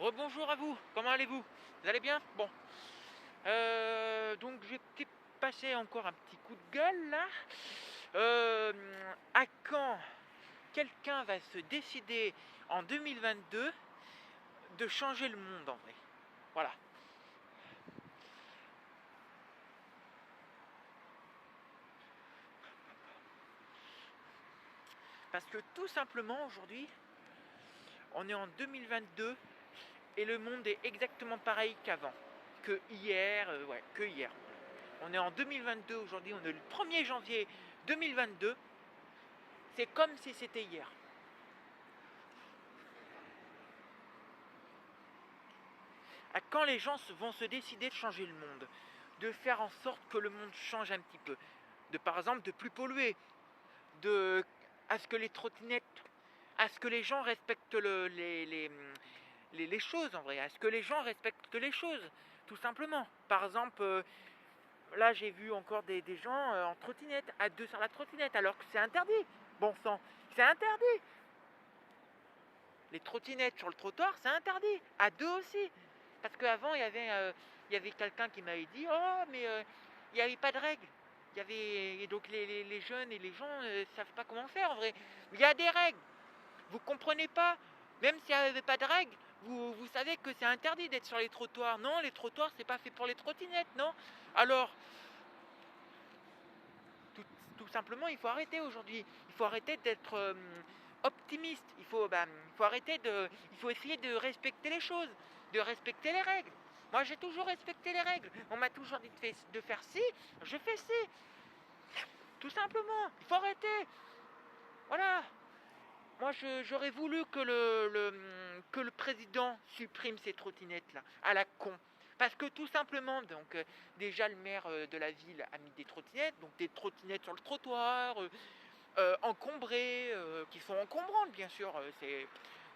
Rebonjour à vous, comment allez-vous? Vous allez bien? Bon. Donc j'ai peut-être passé encore un petit coup de gueule là. À quand quelqu'un va se décider en 2022 de changer le monde en vrai? Voilà. Parce que tout simplement aujourd'hui, on est en 2022 et le monde est exactement pareil qu'avant. Que hier, que hier. On est en 2022 aujourd'hui, on est le 1er janvier 2022. C'est comme si c'était hier. À quand les gens vont se décider de changer le monde, de faire en sorte que le monde change un petit peu, de par exemple de plus polluer, de à ce que les trottinettes, à ce que les gens respectent les choses en vrai, à ce que les gens respectent les choses, tout simplement. Par exemple, là j'ai vu encore des gens en trottinette, à deux sur la trottinette, alors que c'est interdit. Bon sang, c'est interdit. Les trottinettes sur le trottoir, c'est interdit. À deux aussi. Parce qu'avant, il y avait quelqu'un qui m'avait dit oh, mais il n'y avait pas de règles. Il y avait, et donc les jeunes et les gens ne savent pas comment faire en vrai. Mais il y a des règles. Vous comprenez pas. Même s'il n'y avait pas de règles, vous savez que c'est interdit d'être sur les trottoirs. Non, les trottoirs, c'est pas fait pour les trottinettes, non. Alors, tout simplement, il faut arrêter aujourd'hui. Il faut arrêter d'être optimiste. Il faut essayer de respecter les choses, de respecter les règles. Moi, j'ai toujours respecté les règles. On m'a toujours dit de faire ci, je fais ci. Tout simplement, il faut arrêter. Voilà. Moi, j'aurais voulu que le président supprime ces trottinettes-là, à la con. Parce que tout simplement, donc déjà le maire de la ville a mis des trottinettes, donc des trottinettes sur le trottoir, encombrées, qui sont encombrantes bien sûr, c'est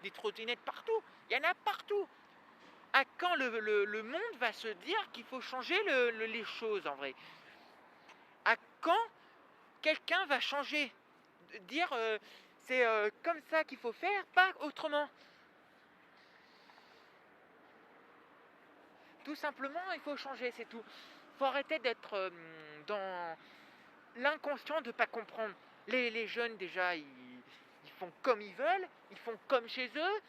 des trottinettes partout, il y en a partout. À quand le monde va se dire qu'il faut changer les choses en vrai? À quand quelqu'un va changer? Dire c'est comme ça qu'il faut faire, pas autrement. Tout simplement, il faut changer, c'est tout. Il faut arrêter d'être dans l'inconscient de ne pas comprendre. Les jeunes, déjà, ils font comme ils veulent, ils font comme chez eux.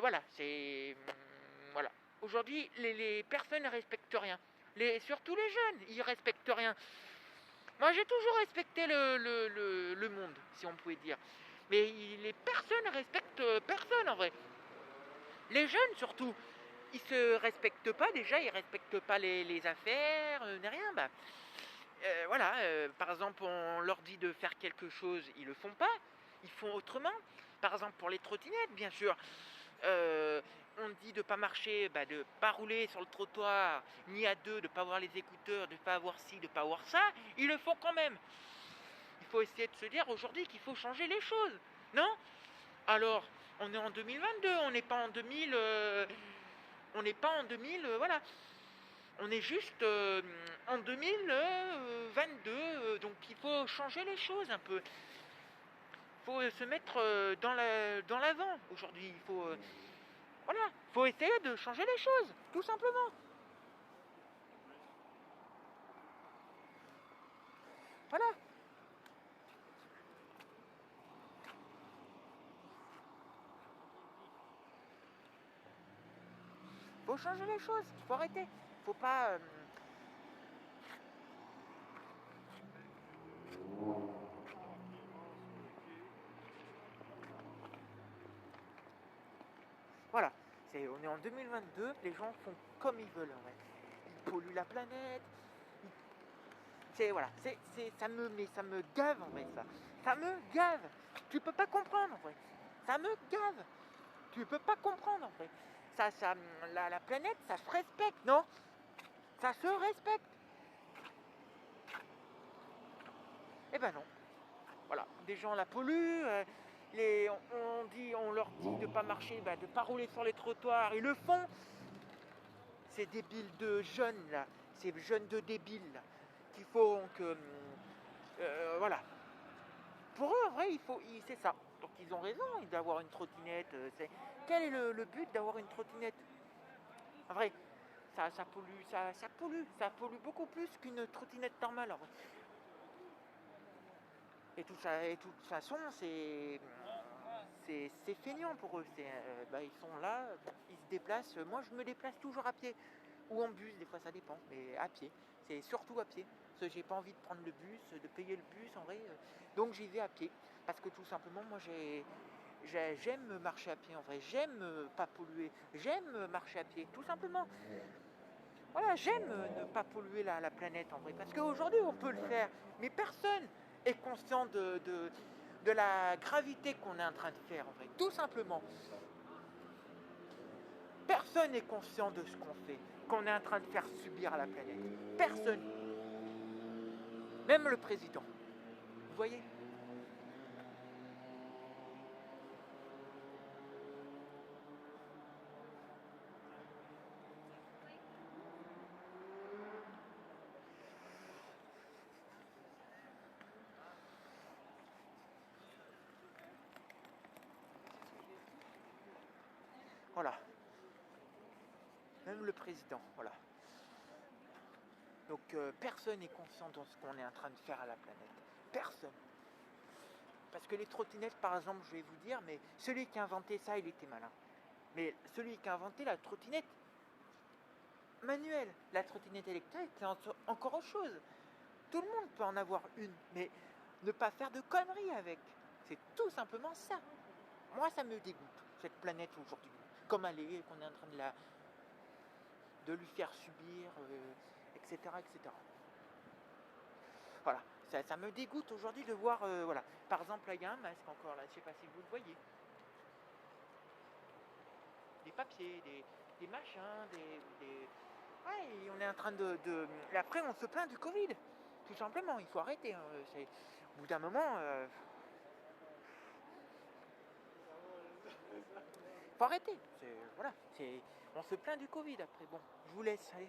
Voilà, c'est... voilà. Aujourd'hui, les personnes ne respectent rien. Surtout les jeunes, ils ne respectent rien. Moi, j'ai toujours respecté le monde, si on pouvait dire. Mais les personnes ne respectent personne, en vrai. Les jeunes, surtout, ils se respectent pas déjà, ils respectent pas les affaires, ni rien. Bah, voilà, par exemple, on leur dit de faire quelque chose, ils le font pas, ils font autrement. Par exemple, pour les trottinettes, bien sûr, on dit de pas marcher, bah, de pas rouler sur le trottoir, ni à deux, de pas avoir les écouteurs, de pas avoir ci, de pas avoir ça. Ils le font quand même. Il faut essayer de se dire aujourd'hui qu'il faut changer les choses, non? Alors, on est en 2022, on n'est pas en 2000. On n'est pas en 2000, voilà. On est juste en 2022, donc il faut changer les choses un peu. Il faut se mettre dans l'avant aujourd'hui. Voilà, il faut essayer de changer les choses, tout simplement. Voilà, il faut changer les choses, il faut arrêter. Il faut pas... voilà, on est en 2022, les gens font comme ils veulent. Ouais. Ils polluent la planète. Voilà, ça me gave en vrai ça. Ça me gave. Tu peux pas comprendre en vrai. Ça me gave. Tu peux pas comprendre en vrai. La planète, ça se respecte, non? Ça se respecte. Eh ben non. Voilà, des gens la polluent. On leur dit de pas marcher, bah, de pas rouler sur les trottoirs. Ils le font. Ces débiles de jeunes là, ces jeunes de débiles là, qu'il faut que voilà. Pour eux, en vrai, c'est ça. Donc ils ont raison d'avoir une trottinette. Quel est le but d'avoir une trottinette? En vrai, ça pollue, ça pollue beaucoup plus qu'une trottinette normale. En vrai. Et tout ça, et de toute façon, c'est feignant pour eux. Ils sont là, ils se déplacent. Moi, je me déplace toujours à pied ou en bus. Des fois, ça dépend, mais à pied. C'est surtout à pied. Parce que j'ai pas envie de prendre le bus, de payer le bus en vrai. Donc j'y vais à pied. Parce que tout simplement, moi, j'aime marcher à pied en vrai. J'aime pas polluer. J'aime marcher à pied, tout simplement. Voilà, j'aime ne pas polluer la planète en vrai. Parce qu'aujourd'hui, on peut le faire. Mais personne est conscient de la gravité qu'on est en train de faire en vrai. Tout simplement. Personne n'est conscient de ce qu'on fait, qu'on est en train de faire subir à la planète. Personne. Même le président. Vous voyez? Voilà. Même le président. Voilà. Donc personne n'est conscient de ce qu'on est en train de faire à la planète. Personne. Parce que les trottinettes, par exemple, je vais vous dire, mais celui qui a inventé ça, il était malin. Mais celui qui a inventé la trottinette manuelle, la trottinette électrique, c'est encore autre chose. Tout le monde peut en avoir une, mais ne pas faire de conneries avec. C'est tout simplement ça. Moi, ça me dégoûte, cette planète aujourd'hui. Comme elle est, qu'on est en train de lui faire subir, etc., etc. Voilà, ça me dégoûte aujourd'hui de voir, voilà. Par exemple, là, il y a un masque encore, là, je sais pas si vous le voyez. Des papiers, des machins, Ouais, et on est en train Et après, on se plaint du Covid. Tout simplement, il faut arrêter. Hein. Au bout d'un moment, faut arrêter. Voilà, on se plaint du Covid après. Bon, je vous laisse. Allez.